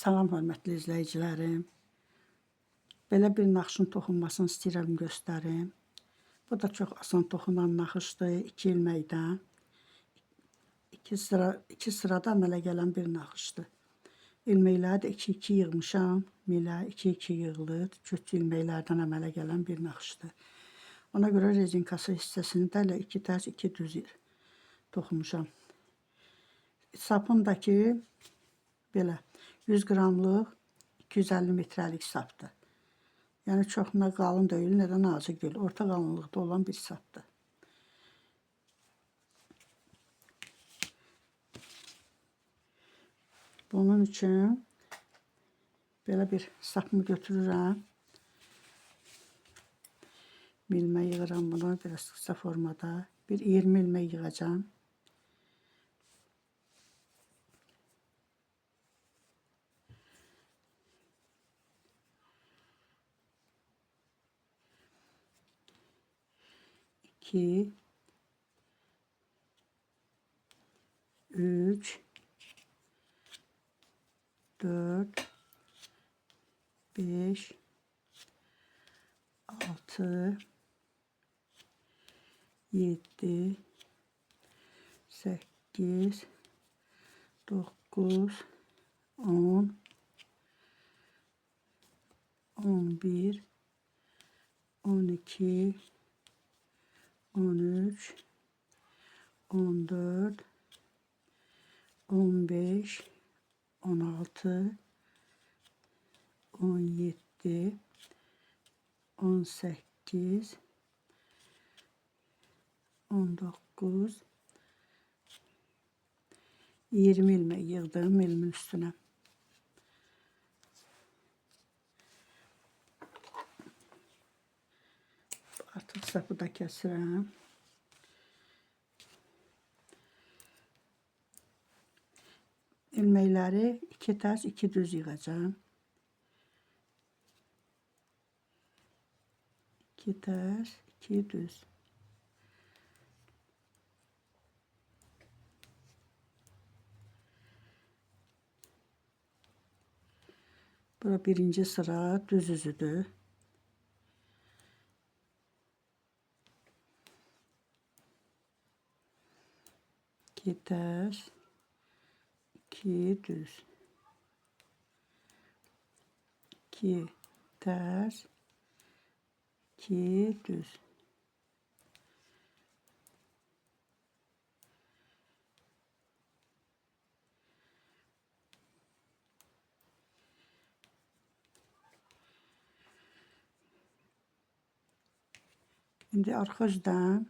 Salam hörmətli izləyicilərim. Belə bir naxışın toxunmasını istəyirəm göstərim. Bu da çox asan toxunan naxışdır. 2 ilməkdən. 2 sırada əmələ gələn bir naxışdır. İlməkləri də 2-2 yığmışam. Milə 2-2 yığılır. Küçük ilməklərdən əmələ gələn bir naxışdır. Ona görə rezinkası hissəsini də elə 2 tərs 2 düz toxumuşam. Sapındakı belə 100 qramlıq 250 metrəlik sapdır. Yəni çox nə qalın deyil, nə də nazik deyil. Orta qalınlıqda olan bir sapdır. Bunun üçün belə bir sapımı götürürəm. Milmə yığıram bunu biraz qısa formada. Bir 20 ilmək yığacağım. İki, 3, 4, 5, 6, 7, 8, 9, 10, 11, 12, 13, 14, 15, 16, 17, 18, 19, 20 ilmek yığdım elimin üstüne. Artık sapı da kəsirəm. İlməkləri 2 tərs 2 düz yığacağım. 2 tərs 2 düz. Bura birinci sıra düz üzüdür. İki ters, 2 düz. 2 ters, 2 düz. Şimdi arxa üzdən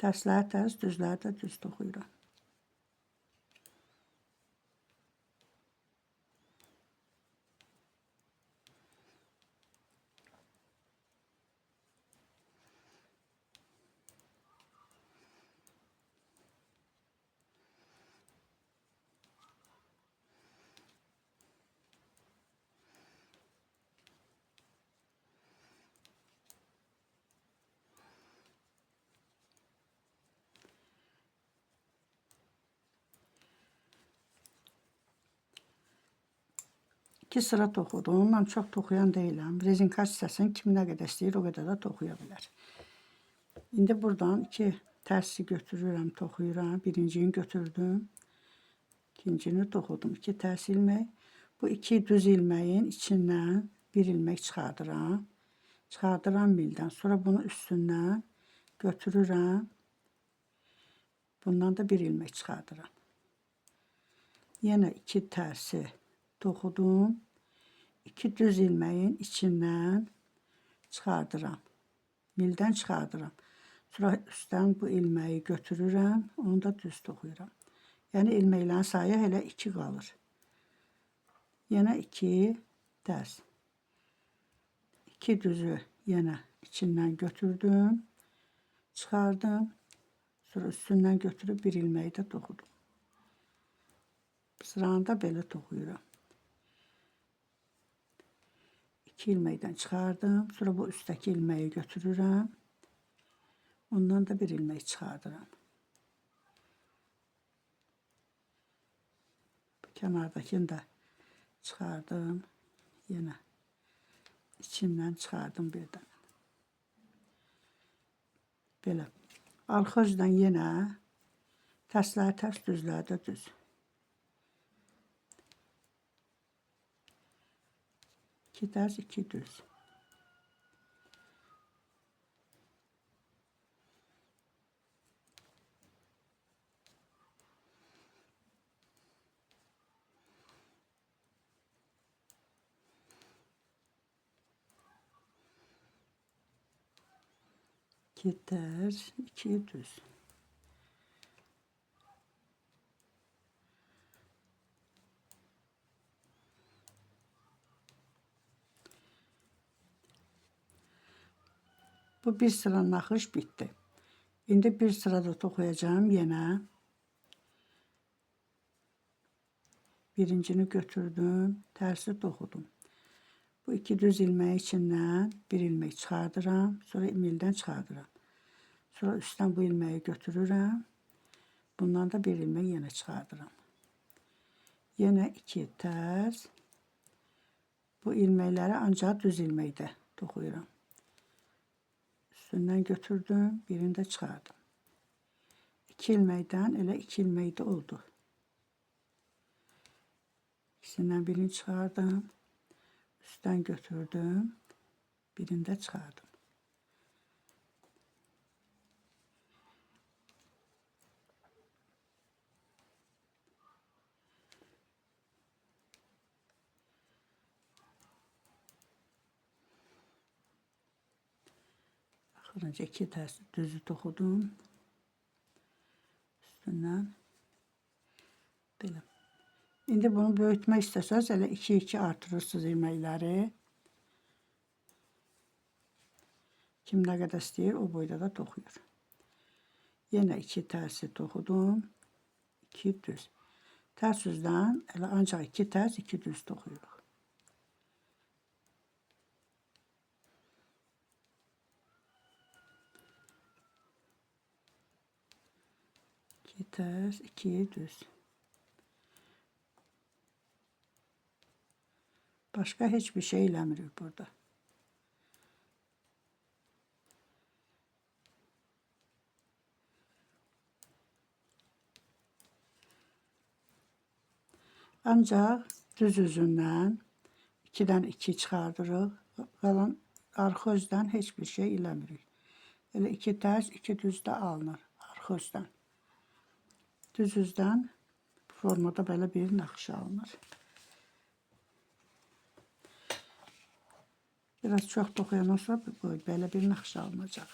tərsləri tərs, düzləri də düz toxuyuram. İki sıra toxudum. Mən çox toxuyan deyiləm. Rezinka hissəsini kim nə qədər istəyir, o qədər də toxuya bilər. İndi buradan 2 tərsi götürürəm, toxuyuram. Birincini götürdüm. İkincini toxudum. 2 tərs ilmək. Bu 2 düz ilməyin içindən 1 ilmək çıxardıram. Çıxardıram mildən. Sonra bunu üstündən götürürəm. Bundan da 1 ilmək çıxardıram. Yenə 2 tərsi toxudum. 2 düz ilməyin içindən çıxardıram. Mildən çıxardıram. Sonra üstdən bu ilməyi götürürəm. Onu da düz toxuyuram. Yəni ilməklərin sayı elə 2 qalır. Yenə 2 tərs. 2 düzü yenə içindən götürdüm. Çıxardım. Sonra üstündən götürüb 1 ilməyi də toxudum. Sıranı da belə toxuyuram. 2 ilməkdən çıxardım. Sonra bu üsttəki ilməyi götürürəm. Ondan da 1 ilmək çıxardıram. Kenardakini de çıxardım. Yenə içindən çıxardım birdən. Belə. Arxa üzdən yenə tərsləri tərs, düzləri də düz. İki tərs, iki düz. İki tərs, iki düz. Bu bir sıra naxış bitdi. İndi bir sırada toxuyacağım yenə. Birincini götürdüm, tərsi toxudum. Bu iki düz ilməyi içindən bir ilmək çıxardıram, sonra mildən çıxardıram. Sonra üstten bu ilməyi götürürəm. Bundan da bir ilmək yenə çıxardıram. Yenə iki tərs. Bu ilməkləri ancaq düz ilməkdə toxuyuram. Üstündən götürdüm, birini də çıxardım. İki ilməkdən elə iki ilməkdə oldu. İkisindən birini çıxardım. Üstten götürdüm. Birini də çıxardım. Axırıncı iki tərs düzü toxudum. Üstündən belə. İndi bunu böyütmək istəsəz elə 2-2 artırırsınız ilməkləri. Kim nə qədər istəyir o boyda da toxuyur. Yenə iki tərsi toxudum. 2 düz. Tərs üzdən elə ancaq 2 tərs 2 düz toxuyuruq. 2 tərs 2 düz. Başka hiçbir şey eləmirik burada. Ancaq düz üzündən 2-dən 2 çıxardırıq. Qalan arxa üzdən heç bir şey eləmirik. Elə 2 tərs, 2 düz də alınır arxa üzdən. Düz üzdən bu formada belə bir naxış alınır. Biraz çox toxuyandan sonra belə bir naxış alınacaq.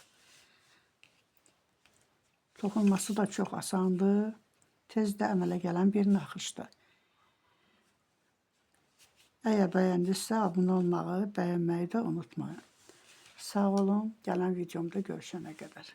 Toxunması da çox asandır. Tez də əmələ gələn bir naxışdır. Əgər bəyəndinizsə abunə olmağı, bəyənməyi də unutmayın. Sağ olun. Gələn videomda görüşənə qədər.